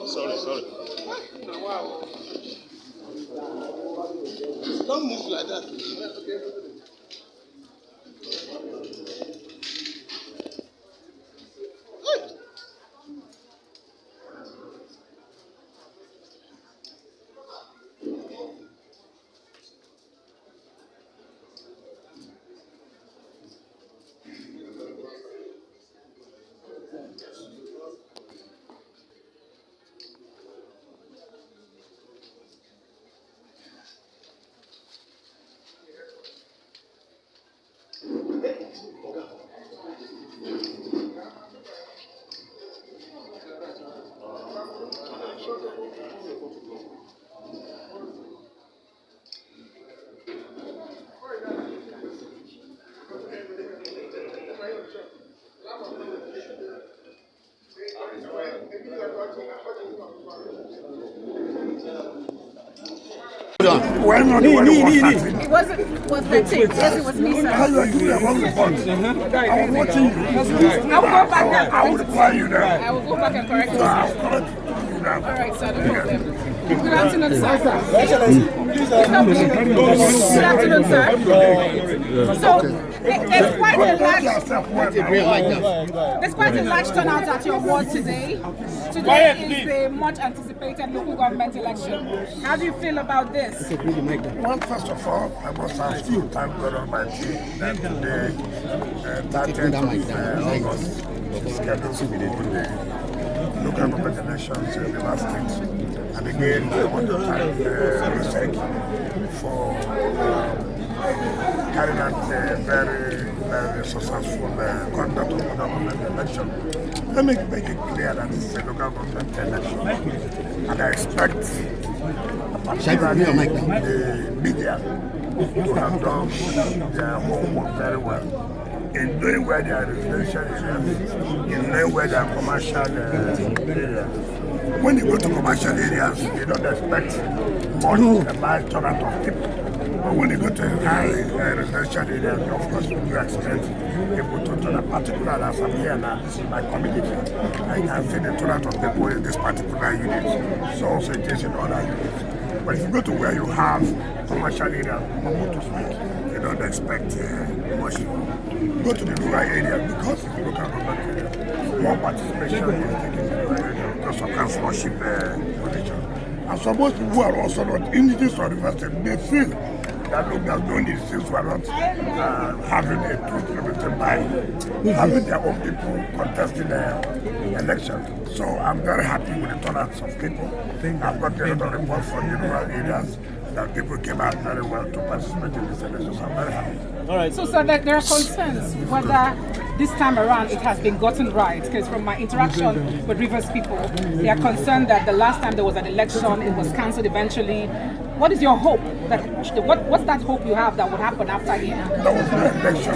Sorry. Wow. Don't move like that. It wasn't 13. Yes, it was me, sir. I was watching you. I will go back and I will reply you there. I will go back and correct you. I'll correct you now. All right, sir. No problem. Good afternoon, sir. Good afternoon, sir. So, there's quite a large turnout at your ward today. Today is the much anticipated local government election. How do you feel about this? Well, first of all, I must have to thank God Almighty that today, 30th of August, is scheduled to hold the local government elections in the last state. And again, I want to thank Wike for carrying out a very successful conduct of the government election. Let me make it clear that this is a local government election. And I expect particularly the media to have done their homework very well in knowing where their residential areas, in knowing where their commercial areas. When you go to commercial areas, you don't expect much a large turnout of people. But when you go to residential areas, of course, you expect people to turn up. Particularly as I'm here now, this is my community. I can see the turnout of people in this particular unit. So also it is in other units. But if you go to where you have commercial areas, you don't expect much people. Go to the rural area because if you look at rural area, more participation is taken in the rural area because of councillorship position. And some most people are also not in this university. They feel that look, they are doing these things were not having a truth represented by having their own people contesting the election. So I'm very happy with the turnouts of people. I've got a lot of reports from the rural areas that people came out very well to participate in this election. So I'm very happy. All right. So there are concerns whether this time around it has been gotten right, because from my interaction with Rivers people, they are concerned that the last time there was an election, it was cancelled eventually. What is your hope? What's that hope you have that would happen after here? There was no election.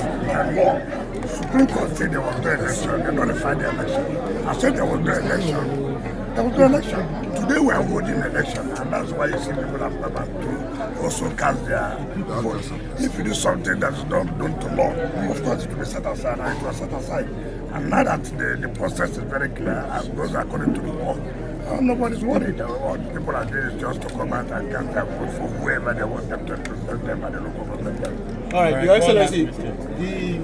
Supreme Court said there was no election. They nullified the election. I said there was no election. There was no election. Today we are holding election, and that's why you see people have come back to also cast their votes. If you do something that is not done to law, of course it will be set aside, and it was set aside. And now that the process is very clear and goes according to the law, nobody's worried. What people are doing is just to come out and cast their vote for whoever they want them to represent them at the local government level. All right, Your Excellency, the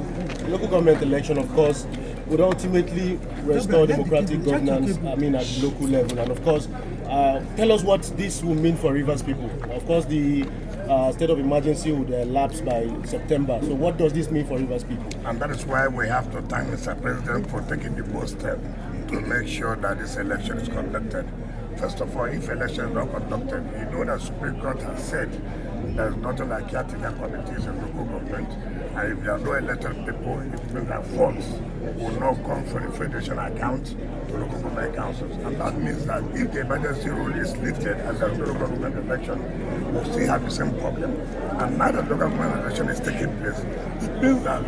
local government election, of course, would ultimately restore democratic governance, at the local level. And of course, tell us what this will mean for Rivers people. Of course, the state of emergency would lapse by September. So what does this mean for Rivers people? And that is why we have to thank Mr. President for taking the bold step to make sure that this election is conducted. First of all, if election is not conducted, you know that Supreme Court has said there is nothing like caretaker committees in local government. And if there are no elected people, it means that funds will not come from the federation account to local government councils. And that means that if the emergency rule is lifted and there is no local government election, we'll still have the same problem. And now that local government election is taking place, it means that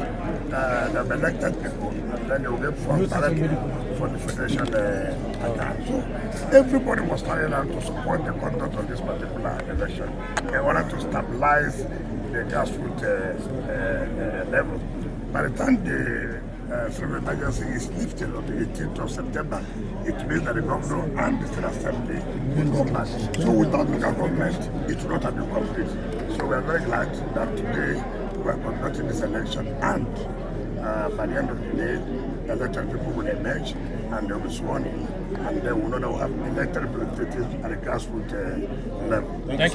the elected people, and then they will get funds directly from the federation account. So everybody was trying out to support the conduct of this particular election in order to stabilize the grassroots level. By the time the state of emergency is lifted on the 18th of September, it means that the governor and the state assembly will go back. So without local government, it will not have been complete. So we are very glad that today we are conducting this election, and by the end of the day, elected people will emerge and they will be sworn in, and then we know that we have elected representatives at the grassroots level. Thank you.